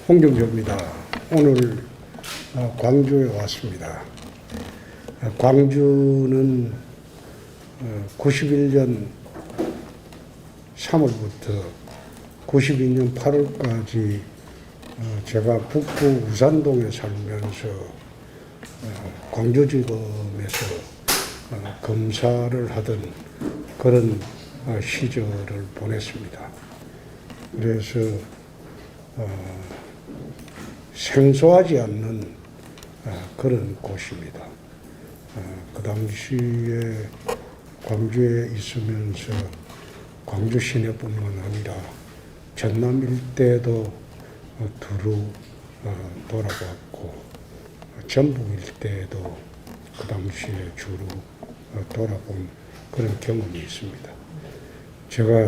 홍경조입니다. 오늘 광주에 왔습니다. 광주는 91년 3월부터 92년 8월까지 제가 북구 우산동에 살면서 광주지검에서 검사를 하던 그런 시절을 보냈습니다. 그래서 생소하지 않는 그런 곳입니다. 그 당시에 광주에 있으면서 광주 시내뿐만 아니라 전남 일대도 두루 돌아봤고 전북 일대도 그 당시에 주로 돌아본 그런 경험이 있습니다. 제가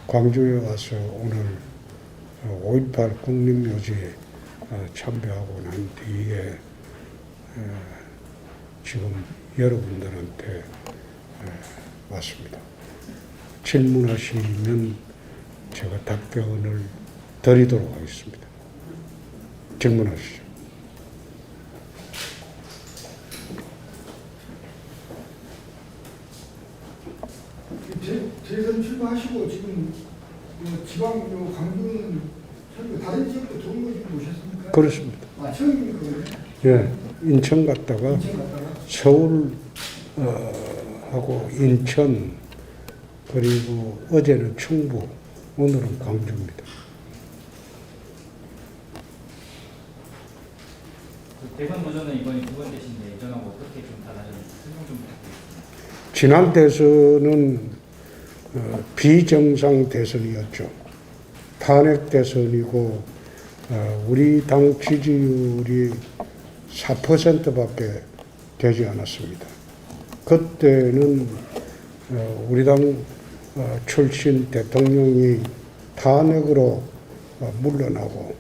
광주에 와서 오늘 5.18 국립묘지에 참배하고 난 뒤에 지금 여러분들한테 왔습니다. 질문하시면 제가 답변을 드리도록 하겠습니다. 질문하시죠. 대선 출마하시고 지금 지방 광주는 다른 지역도 좋은 거 지금 오셨습니까? 그렇습니다. 아, 처음입니까? 그러면? 예, 인천 갔다가 서울 하고 인천 그리고 어제는 충북, 오늘은 광주입니다. 대선 도전은 이번이 두 번째신데 예전하고 어떻게 좀 달라졌는지 설명 좀 부탁드리겠습니다. 지난 대선은 비정상 대선이었죠. 탄핵 대선이고 우리 당 지지율이 4%밖에 되지 않았습니다. 그때는 우리 당 출신 대통령이 탄핵으로 물러나고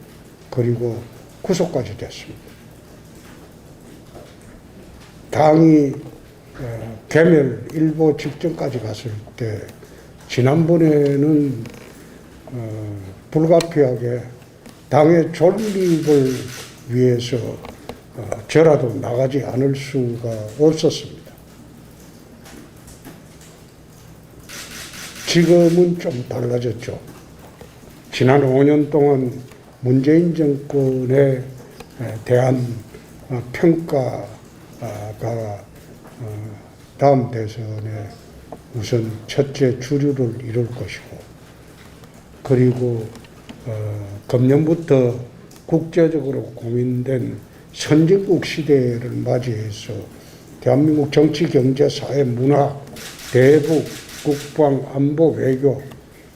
그리고 구속까지 됐습니다. 당이 개멸 일보 직전까지 갔을 때 지난번에는 불가피하게 당의 존립을 위해서 저라도 나가지 않을 수가 없었습니다. 지금은 좀 달라졌죠. 지난 5년 동안 문재인 정권에 대한 평가가 다음 대선에 우선 첫째 주류를 이룰 것이고 그리고 금년부터 국제적으로 고민된 선진국 시대를 맞이해서 대한민국 정치, 경제, 사회, 문화, 대북, 국방, 안보, 외교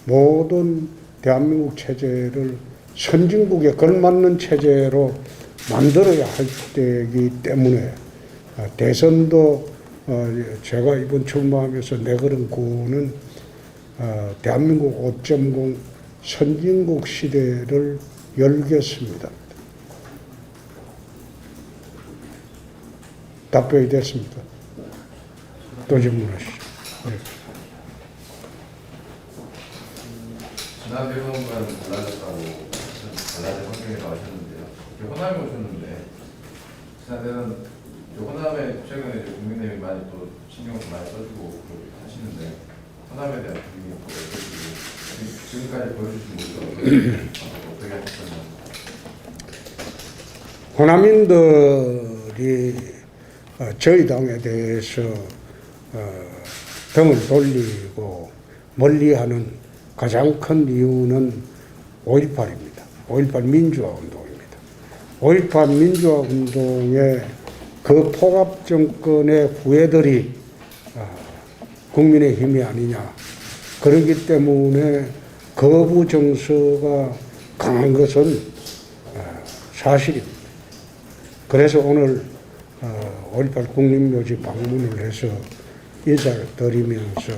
모든 대한민국 체제를 선진국에 걸맞는 체제로 만들어야 할 때이기 때문에 대선도 제가 이번 출마하면서 내걸은 구호는 대한민국 5.0 선진국 시대를 열겠습니다. 답변이 됐습니까? 또 질문하시죠. 네. 지난 대선과는 달라졌다고 달라진 환경에서 하셨는데요. 호남에 오셨는데 지난 대선 호남에 최근에 국민의힘이 많이 또 신경을 많이 써주고 하시는데 호남에 대한 분위기가 어떠시고 지금까지 보여주신 모습을 어떻게 하셨나요? 호남인들이 저희 당에 대해서 등을 돌리고 멀리하는 가장 큰 이유는 5.18입니다. 5.18 민주화 운동입니다. 5.18 민주화 운동의 그 폭압 정권의 후예들이 국민의힘이 아니냐. 그렇기 때문에 거부 정서가 강한 것은 사실입니다. 그래서 오늘 5.18 국립묘지 방문을 해서 인사를 드리면서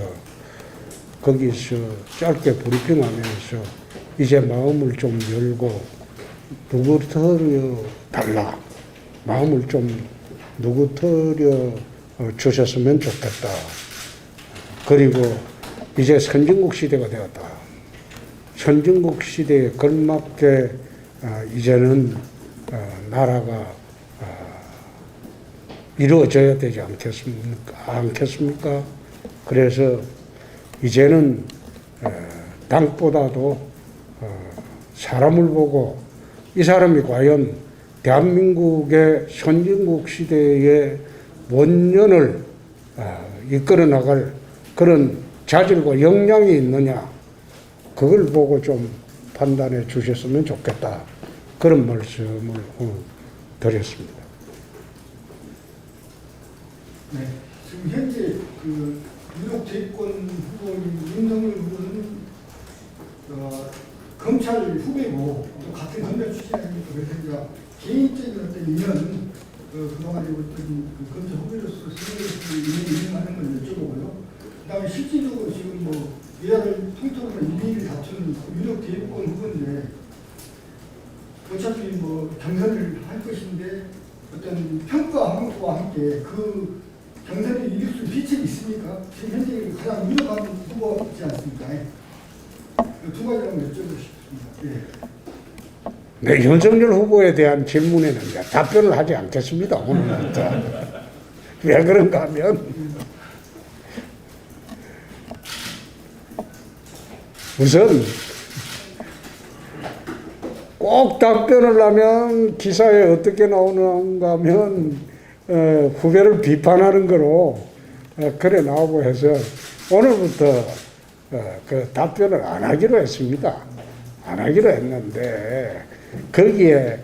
거기서 짧게 브리핑하면서 이제 마음을 좀 열고 누구터려 달라. 마음을 좀 누구터려 주셨으면 좋겠다. 그리고 이제 선진국 시대가 되었다. 선진국 시대에 걸맞게 이제는 나라가 이루어져야 되지 않겠습니까? 그래서 이제는 당보다도 사람을 보고 이 사람이 과연 대한민국의 선진국 시대의 원년을 이끌어 나갈 그런 자질과 역량이 있느냐, 그걸 보고 좀 판단해 주셨으면 좋겠다. 그런 말씀을 드렸습니다. 네. 지금 현재 그 유력 대권 후보인 윤석열 후보는 검찰 후배고 또 같은 검찰 출신이니까 그래서 개인적인 어떤 인연 그동안에 어떤 그 검찰 후배로서 인연이 있는 걸 여쭤보고요. 그다음에 실질적으로 지금 뭐 여야를 통틀어서 인의를 다투는 유력 대권 후보인데 어차피 뭐 경선을 할 것인데 어떤 평가와 함께 그 경선에 이길 수 있는 빛이 있습니까? 지금 현재 가장 유력한 후보이지 않습니까? 두 가지 한번 여쭤보고 싶습니다. 예. 네, 윤석열 후보에 대한 질문에는 답변을 하지 않겠습니다. 오늘부터. 왜 그런가 하면 우선 꼭 답변을 하면 기사에 어떻게 나오는가 하면 후배를 비판하는 거로 그래 나오고 해서 오늘부터 그 답변을 안 하기로 했습니다. 안 하기로 했는데 거기에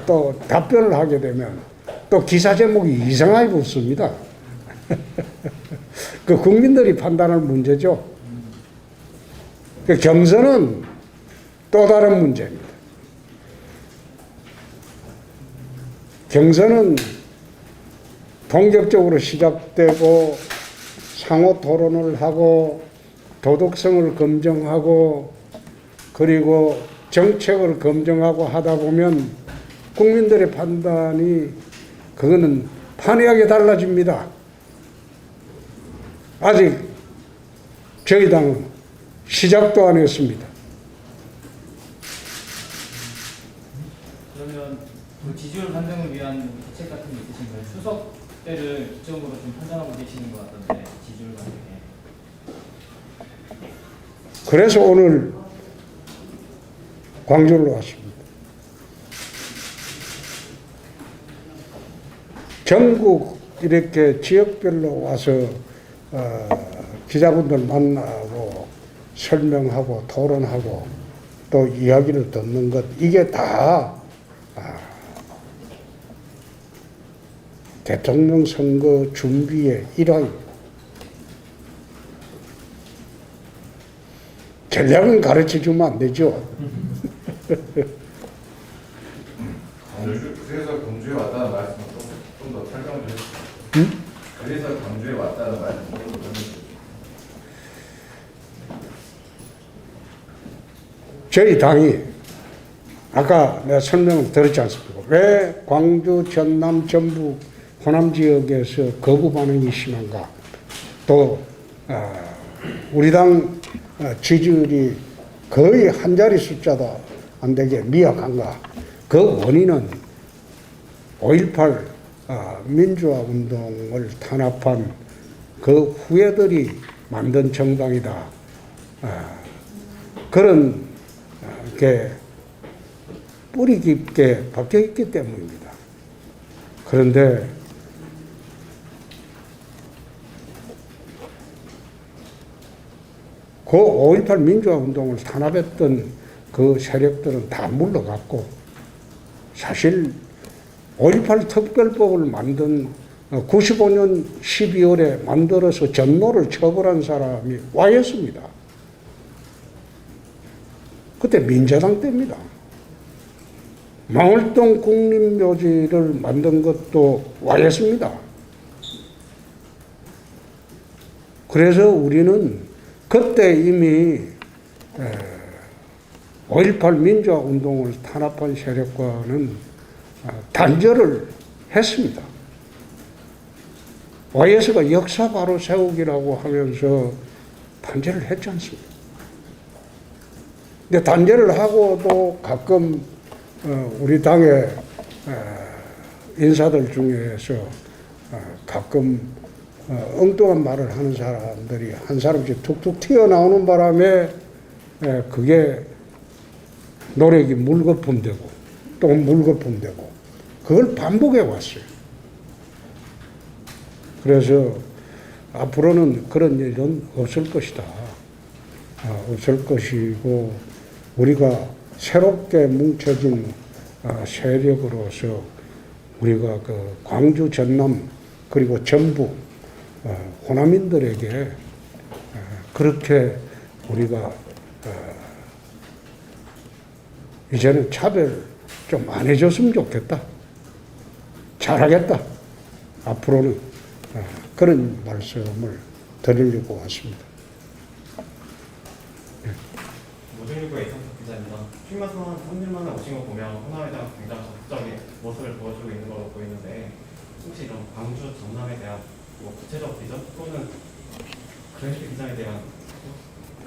또 답변을 하게 되면 또 기사 제목이 이상하게 붙습니다. 그 국민들이 판단할 문제죠. 그 경선은 또 다른 문제입니다. 경선은 본격적으로 시작되고 상호 토론을 하고 도덕성을 검증하고 그리고 정책을 검증하고 하다 보면 국민들의 판단이 그거는 판이하게 달라집니다. 아직 저희 당은 시작도 안 했습니다. 그러면 그 지지율 판정을 위한 대책 같은 게 있으신가요? 추석 때를 기점으로 좀 판단하고 계시는 것 같던데 지지율 판정에. 그래서 오늘 광주로 왔습니다. 전국 이렇게 지역별로 와서 기자분들 만나고 설명하고 토론하고 또 이야기를 듣는 것, 이게 다 대통령 선거 준비의 일환입니다. 전략은 가르쳐 주면 안 되죠. 그래서 광주에 왔다는 말씀을 좀 더 설명을 해주세요. 그래서 광주에 왔다는 말씀을 좀 더 설명해 주세요. 저희 당이 아까 내가 설명을 드렸지 않습니까? 왜 광주, 전남, 전북, 호남 지역에서 거부 반응이 심한가? 또 우리 당 지지율이 거의 한 자리 숫자도 안 되게 미약한가? 그 원인은 5.18 민주화 운동을 탄압한 그 후예들이 만든 정당이다. 그런 게 뿌리 깊게 박혀 있기 때문입니다. 그런데 그 5.18 민주화 운동을 탄압했던 그 세력들은 다 물러갔고, 사실 5.18 특별법을 만든 95년 12월에 만들어서 전노를 처벌한 사람이 Y였습니다. 그때 민자당 때입니다. 망월동 국립묘지를 만든 것도 Y였습니다. 그래서 우리는 그때 이미 5.18 민주화 운동을 탄압한 세력과는 단절을 했습니다. YS가 역사 바로 세우기라고 하면서 단절을 했지 않습니까? 근데 단절을 하고도 가끔 우리 당의 인사들 중에서 가끔 엉뚱한 말을 하는 사람들이 한 사람씩 툭툭 튀어나오는 바람에 그게 노력이 물거품되고 또 물거품되고 그걸 반복해 왔어요. 그래서 앞으로는 그런 일은 없을 것이다. 없을 것이고 우리가 새롭게 뭉쳐진 세력으로서 우리가 그 광주, 전남 그리고 전북 호남인들에게 그렇게 우리가 이제는 차별 좀 안 해줬으면 좋겠다. 잘하겠다. 앞으로는 그런 말씀을 드리려고 왔습니다. 모종일보의 이성석 기자입니다. 출마선 3년 만에 오신 거 보면 호남에 대한 굉장히 적극적인 모습을 보여주고 있는 걸로 보이는데 혹시 이런 광주, 전남에 대한 뭐 구체적 비전 또는 그런 비전에 대한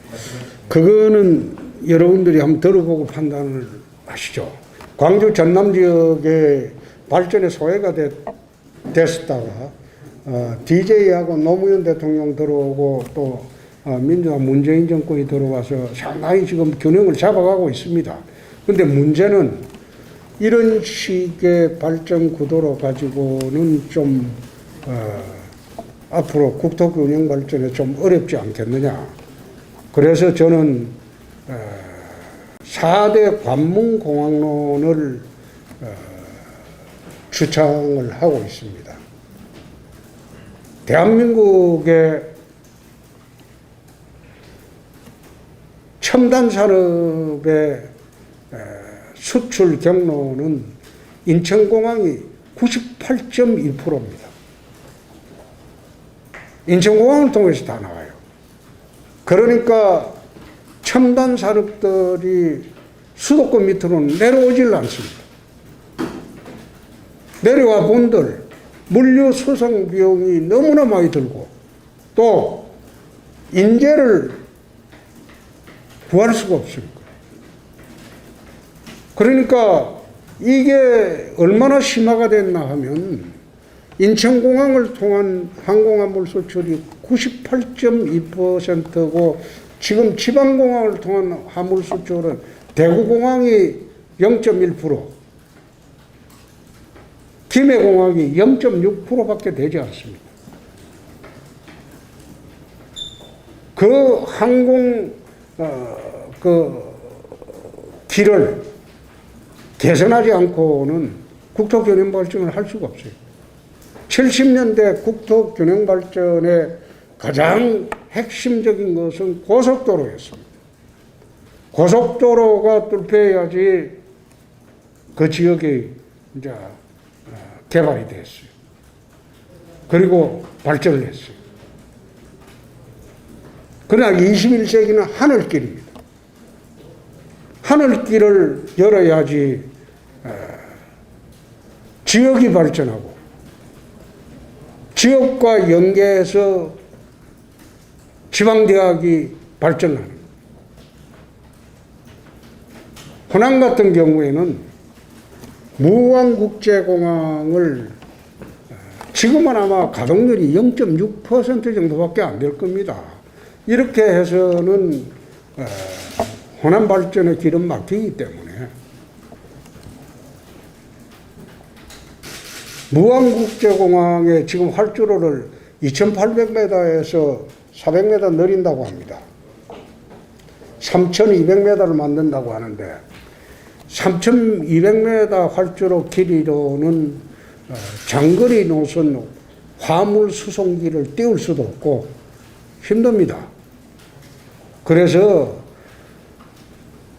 말씀을 그거는 여러분들이 한번 들어보고 판단을 하시죠. 광주 전남 지역의 발전에 소외가 됐었다가 DJ하고 노무현 대통령 들어오고 또 민주당 문재인 정권이 들어와서 상당히 지금 균형을 잡아가고 있습니다. 그런데 문제는 이런 식의 발전 구도로 가지고는 좀 앞으로 국토 균형 발전에 좀 어렵지 않겠느냐. 그래서 저는 4대 관문공항론을 주창을 하고 있습니다. 대한민국의 첨단 산업의 수출 경로는 인천공항이 98.1%입니다. 인천공항을 통해서 다 나와요. 그러니까 첨단 산업들이 수도권 밑으로는 내려오질 않습니다. 내려와 본들 물류 수송 비용이 너무나 많이 들고 또 인재를 구할 수가 없습니다. 그러니까 이게 얼마나 심화가 됐나 하면 인천공항을 통한 항공화물 수출이 98.2%고 지금 지방공항을 통한 화물 수출은 대구공항이 0.1%, 김해공항이 0.6%밖에 되지 않습니다. 그 항공 길을 개선하지 않고는 국토균형 발전을 할 수가 없어요. 70년대 국토균형 발전의 가장 핵심적인 것은 고속도로였습니다. 고속도로가 뚫려야지 그 지역이 이제 개발이 됐어요. 그리고 발전을 했어요. 그러나 21세기는 하늘길입니다. 하늘길을 열어야지 지역이 발전하고 지역과 연계해서 지방대학이 발전하는. 호남 같은 경우에는 무안국제공항을 지금은 아마 가동률이 0.6% 정도밖에 안 될 겁니다. 이렇게 해서는 호남 발전의 길은 막히기 때문에 무안국제공항의 지금 활주로를 2,800m에서 400m 늘린다고 합니다. 3,200m를 만든다고 하는데 3,200m 활주로 길이로는 장거리 노선 화물 수송기를 띄울 수도 없고 힘듭니다. 그래서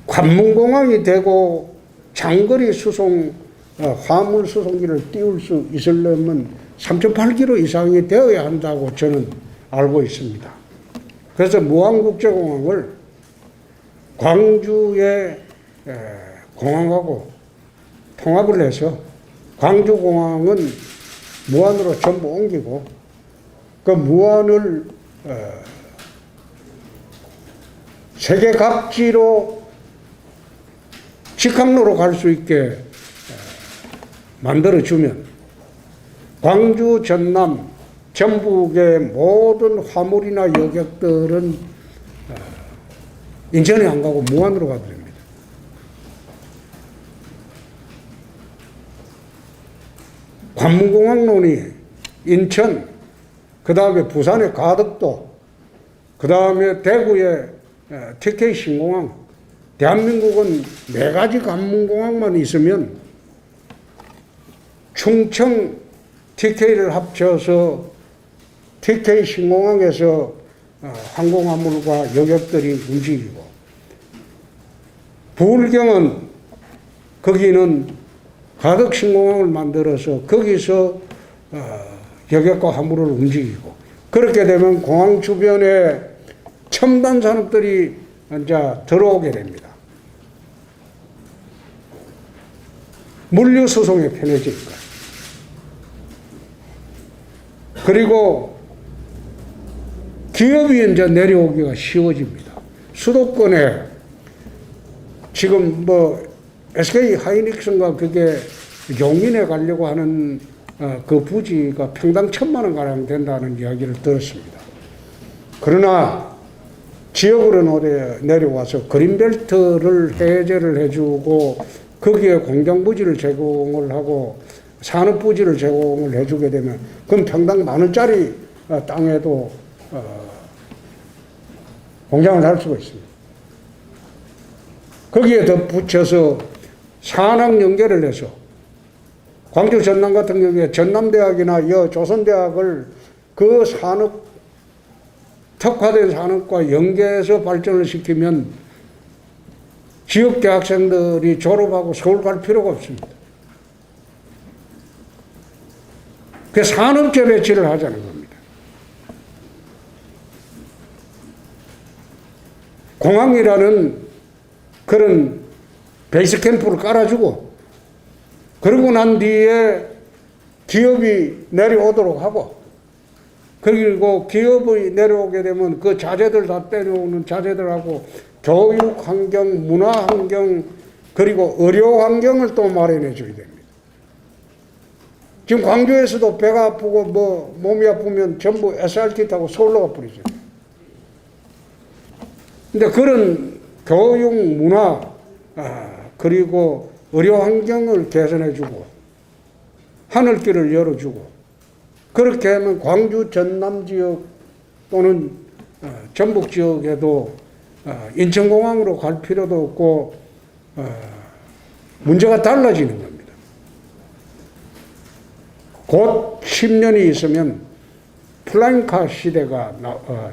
관문공항이 되고 장거리 수송 화물 수송기를 띄울 수 있으려면 3.8km 이상이 되어야 한다고 저는 알고 있습니다. 그래서 무안국제공항을 광주의 공항하고 통합을 해서 광주공항은 무안으로 전부 옮기고 그 무안을 세계 각지로 직항로로 갈 수 있게 만들어주면 광주, 전남, 전북의 모든 화물이나 여객들은 인천에 안 가고 무안으로 가도 됩니다. 관문공항론이 인천, 그 다음에 부산의 가덕도, 그 다음에 대구의 TK 신공항, 대한민국은 4가지 관문공항만 있으면 충청 TK를 합쳐서 TK 신공항에서 항공화물과 여객들이 움직이고, 부울경은 거기는 가덕 신공항을 만들어서 거기서 여객과 화물을 움직이고, 그렇게 되면 공항 주변에 첨단 산업들이 이제 들어오게 됩니다. 물류 수송에 편해지니까. 그리고 기업이 이제 내려오기가 쉬워집니다. 수도권에 지금 뭐 SK 하이닉스인가 그게 용인에 가려고 하는 그 부지가 평당 1,000만 원 가량 된다는 이야기를 들었습니다. 그러나 지역으로 내려와서 그린벨트를 해제를 해주고 거기에 공장부지를 제공을 하고 산업부지를 제공을 해주게 되면 그럼 평당 10,000원짜리 땅에도 공장을 할 수가 있습니다. 거기에 덧붙여서 산학 연계를 해서 광주 전남 같은 경우에 전남대학이나 조선대학을 그 산업 특화된 산업과 연계해서 발전을 시키면 지역 대학생들이 졸업하고 서울 갈 필요가 없습니다. 그 산업재 배치를 하자는 겁니다. 공항이라는 그런 베이스 캠프를 깔아주고, 그러고 난 뒤에 기업이 내려오도록 하고, 그리고 기업이 내려오게 되면 그 자재들 다 때려오는 자재들하고 교육 환경, 문화 환경, 그리고 의료 환경을 또 마련해 줘야 됩니다. 지금 광주에서도 배가 아프고 뭐 몸이 아프면 전부 SRT 타고 서울로 가버리죠. 근데 그런 교육, 문화, 그리고 의료 환경을 개선해 주고 하늘길을 열어주고, 그렇게 하면 광주 전남 지역 또는 전북 지역에도 인천공항으로 갈 필요도 없고 문제가 달라지는 겁니다. 곧 10년이 있으면 플라잉카 시대가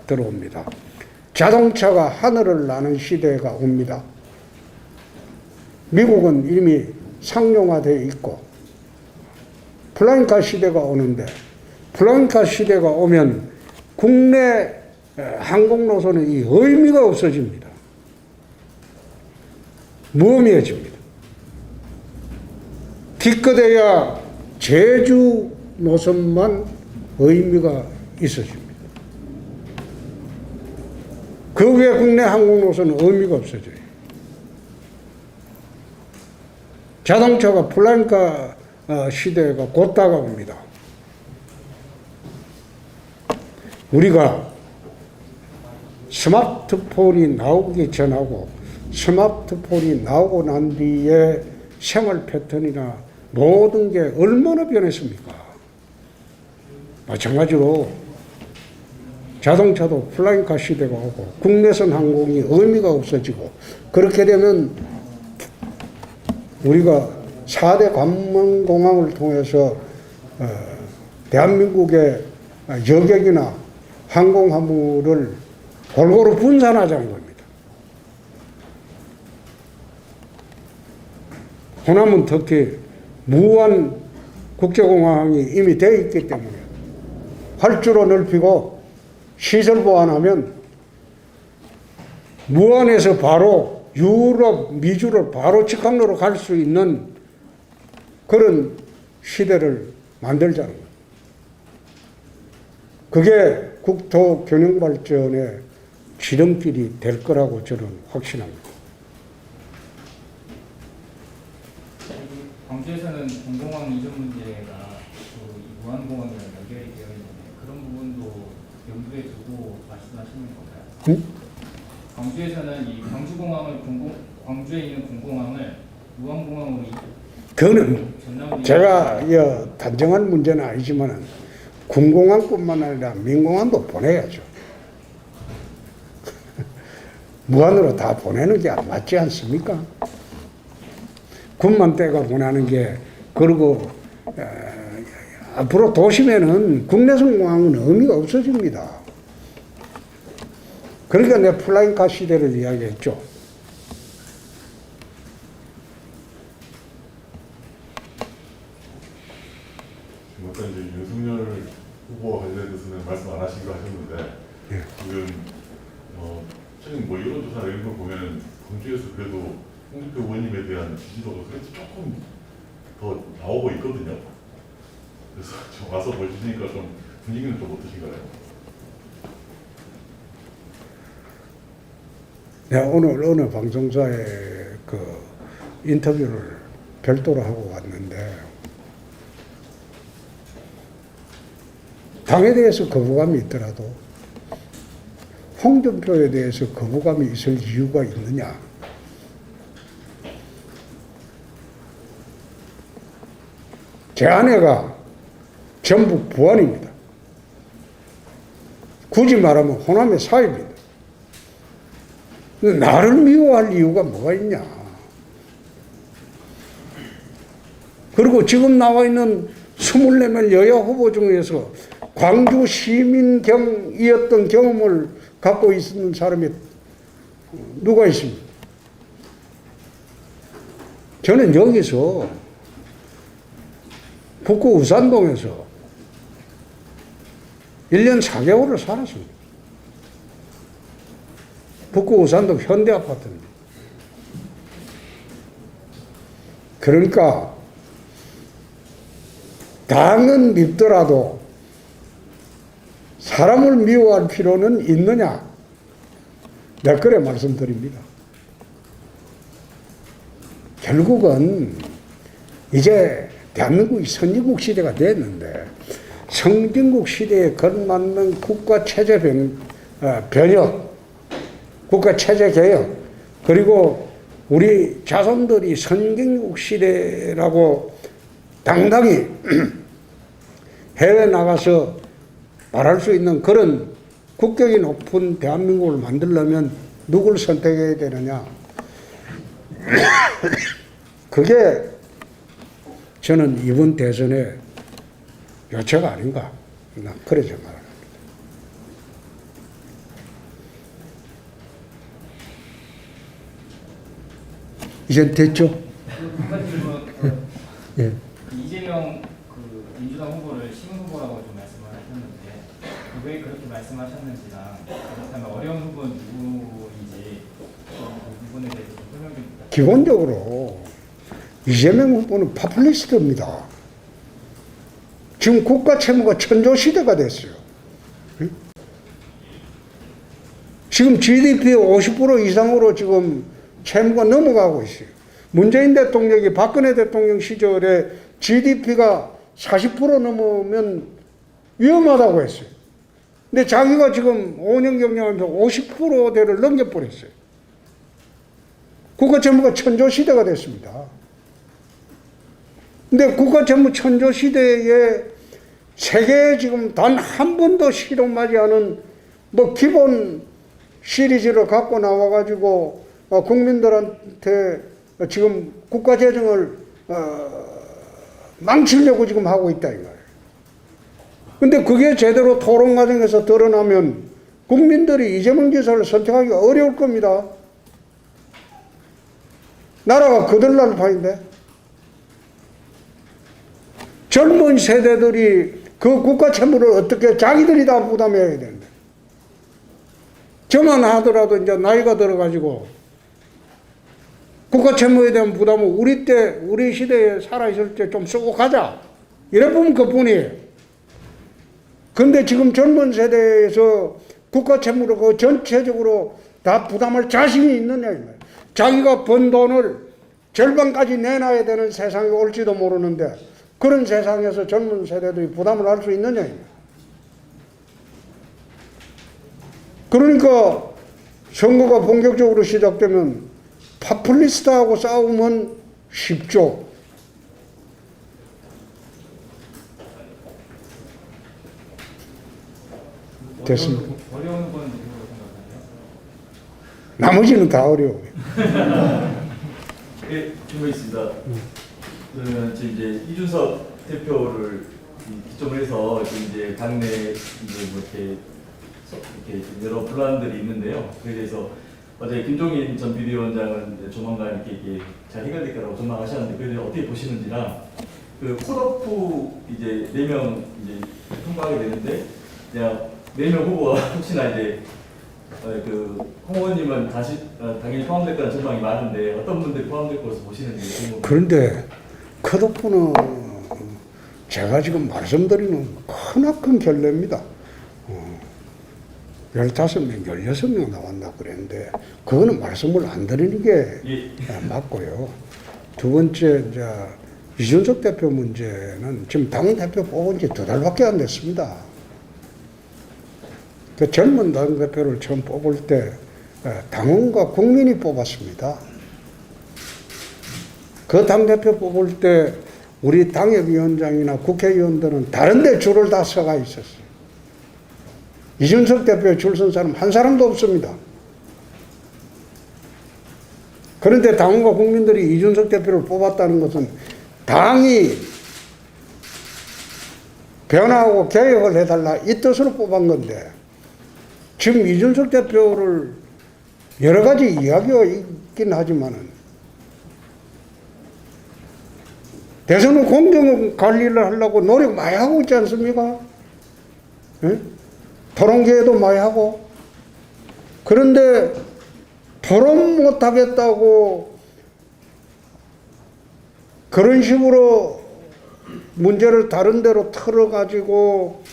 들어옵니다. 자동차가 하늘을 나는 시대가 옵니다. 미국은 이미 상용화되어 있고 플라잉카 시대가 오는데, 플라잉카 시대가 오면 국내 항공노선의 이 의미가 없어집니다. 무의미해집니다. 기껏해야 제주 노선만 의미가 있어집니다. 그 외 국내 항공노선은 의미가 없어져요. 자동차가 플라잉카 시대가 곧 다가옵니다. 우리가 스마트폰이 나오기 전하고 스마트폰이 나오고 난 뒤에 생활 패턴이나 모든 게 얼마나 변했습니까? 마찬가지로 자동차도 플라잉카 시대가 오고 국내선 항공이 의미가 없어지고, 그렇게 되면 우리가 4대 관문공항을 통해서 대한민국의 여객이나 항공화물을 골고루 분산하자는 겁니다. 호남은 특히 무안 국제공항이 이미 되어 있기 때문에 활주로 넓히고 시설 보완하면 무안에서 바로 유럽, 미주를 바로 직항로로 갈 수 있는 그런 시대를 만들자는 거예요. 그게 국토 균형 발전의 지름길이 될 거라고 저는 확신합니다. 광주에서는 공공항 이전 문제가 그 무한공항이랑 연결이 되어 있는데 그런 부분도 염두에 두고 말씀하시는 건가요? 응? 광주에서는 이 광주에 있는 공공항을 무한공항으로 그거는 전남 제가 단정한 문제는 아니지만 군공항뿐만 아니라 민공항도 보내야죠. 무한으로 다 보내는 게 맞지 않습니까? 군만 떼가 보내는 게 그리고 앞으로 도심에는 국내선 공항은 의미가 없어집니다. 그러니까 내가 플라잉카 시대를 이야기했죠. 아까 이제 윤석열 후보와 관련해서는 말씀 안 하시기로 하셨는데 예. 지금 최근 뭐 여론조사 이런 걸 보면 광주에서 그래도 홍준표 의원님에 대한 지지도가 그래도 조금 더 나오고 있거든요. 그래서 저 와서 보시니까 좀 분위기는 좀 어떠신가요? 내가 오늘 어느 방송사에 그 인터뷰를 별도로 하고 왔는데 당에 대해서 거부감이 있더라도 홍준표에 대해서 거부감이 있을 이유가 있느냐? 제 아내가 전북 부안입니다. 굳이 말하면 호남의 사입니다. 나를 미워할 이유가 뭐가 있냐? 그리고 지금 나와 있는 24명 여야 후보 중에서 광주 시민경이었던 경험을 갖고 있는 사람이 누가 있습니까? 저는 여기서 북구 우산동에서 1년 4개월을 살았습니다. 북구 우산동 현대아파트입니다. 그러니까 당은 밉더라도 사람을 미워할 필요는 있느냐? 내가 그래 말씀드립니다. 결국은 이제 대한민국이 선진국 시대가 됐는데 선진국 시대에 걸맞는 국가 체제 변혁, 국가 체제 개혁, 그리고 우리 자손들이 선진국 시대라고 당당히 해외 나가서 말할 수 있는 그런 국격이 높은 대한민국을 만들려면 누굴 선택해야 되느냐? 그게 저는 이번 대선의 요체가 아닌가. 나 그래 생각합니다. 이제 됐죠? 한 가지 질문. 예. 이재명 그 민주당 후보를 신문 후보라고 좀 말씀을 하셨는데 왜 그렇게 말씀하셨는지랑 그렇다면 어려운 후보는 누구인지 그 부분에 대해서 좀 설명 좀 부탁드립니다. 기본적으로 이재명 후보는 파퓰리스트입니다. 지금 국가 채무가 천조시대가 됐어요. 지금 GDP 50% 이상으로 지금 채무가 넘어가고 있어요. 문재인 대통령이 박근혜 대통령 시절에 GDP가 40% 넘으면 위험하다고 했어요. 근데 자기가 지금 5년 경영하면서 50%대를 넘겨버렸어요. 국가 채무가 천조시대가 됐습니다. 근데 국가 채무 천조시대에 세계에 지금 단 한 번도 실험하지 않은 뭐 기본 시리즈를 갖고 나와가지고 국민들한테 지금 국가 재정을 망치려고 지금 하고 있다 이거예요. 근데 그게 제대로 토론 과정에서 드러나면 국민들이 이재명 지사를 선택하기 어려울 겁니다. 나라가 거들날 판인데. 젊은 세대들이 그 국가 채무를 어떻게 자기들이 다 부담해야 되는데. 저만 하더라도 이제 나이가 들어가지고 국가 채무에 대한 부담을 우리 시대에 살아있을 때 좀 쓰고 가자. 이래 보면 그뿐이에요. 근데 지금 젊은 세대에서 국가 채무를 그 전체적으로 다 부담할 자신이 있느냐, 이거예요. 자기가 번 돈을 절반까지 내놔야 되는 세상이 올지도 모르는데 그런 세상에서 젊은 세대들이 부담을 할 수 있느냐. 그러니까 선거가 본격적으로 시작되면 파퓰리스트하고 싸우면 쉽죠. 됐습니다. 어려운 후보는 누구로 생각하세요? 나머지는 다 어려워요. 예, 질문 있습니다. 그러면 지금 이제 이준석 대표를 기점으로 해서 지금 이제 당내 이제 뭐 이렇게 여러 분란들이 있는데요. 그에 대해서 어제 김종인 전 비대위원장은 이제 조만간 이렇게 잘 해결될 거라고 전망하셨는데 그에 대해 어떻게 보시는지랑 그 컷오프 이제 4명 이제 통과하게 되는데 그냥 4명 후보가 혹시나 이제 그 홍 의원님은 다시 당연히 포함될 거라는 전망이 많은데 어떤 분들이 포함될 것으로 보시는지 궁금합니다. 그런데 컷오프는 제가 지금 말씀드리는 크나큰 결례입니다. 15명, 16명 나왔나 그랬는데 그거는 말씀을 안 드리는 게 맞고요. 두 번째 이제 이준석 대표 문제는 지금 당대표 뽑은 지 2달밖에 안 됐습니다. 그 젊은 당대표를 처음 뽑을 때 당원과 국민이 뽑았습니다. 그 당대표 뽑을 때 우리 당협위원장이나 국회의원들은 다른 데 줄을 다 서가 있었어요. 이준석 대표에 줄 선 사람 한 사람도 없습니다. 그런데 당원과 국민들이 이준석 대표를 뽑았다는 것은 당이 변화하고 개혁을 해달라 이 뜻으로 뽑은 건데 지금 이준석 대표를 여러 가지 이야기가 있긴 하지만은 대선 후 공정 관리를 하려고 노력 많이 하고 있지 않습니까? 예? 토론계에도 많이 하고. 그런데 토론 못하겠다고 그런 식으로 문제를 다른 데로 틀어가지고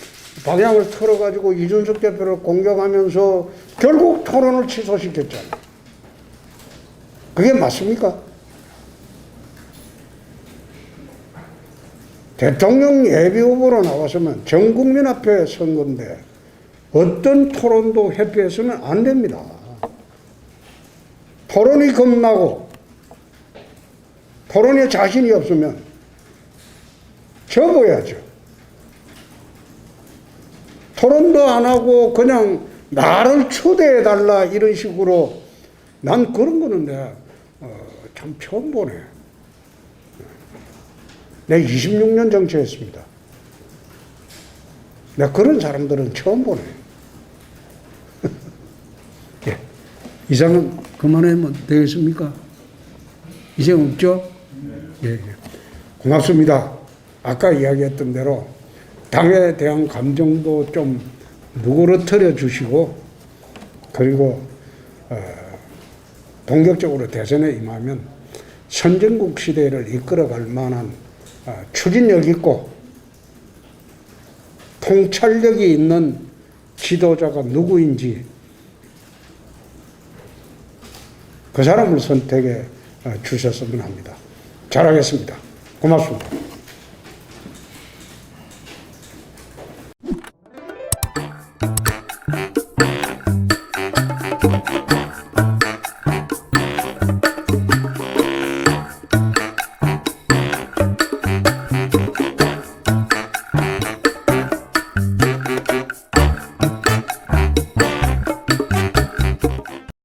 방향을 틀어가지고 이준석 대표를 공격하면서 결국 토론을 취소시켰잖아요. 그게 맞습니까? 대통령 예비후보로 나왔으면 전 국민 앞에 선 건데 어떤 토론도 회피해서는 안 됩니다. 토론이 겁나고 토론에 자신이 없으면 접어야죠. 토론도 안 하고 그냥 나를 초대해달라 이런 식으로 난 그런 거는 내가 참 처음 보네. 내가 26년 정치했습니다. 내가 그런 사람들은 처음 보네. 예. 이상은 그만하면 되겠습니까? 이상 없죠? 예, 예. 고맙습니다. 아까 이야기했던 대로 당에 대한 감정도 좀 누그러뜨려 주시고 그리고 본격적으로 대선에 임하면 선진국 시대를 이끌어갈 만한 추진력 있고 통찰력이 있는 지도자가 누구인지 그 사람을 선택해 주셨으면 합니다. 잘하겠습니다. 고맙습니다.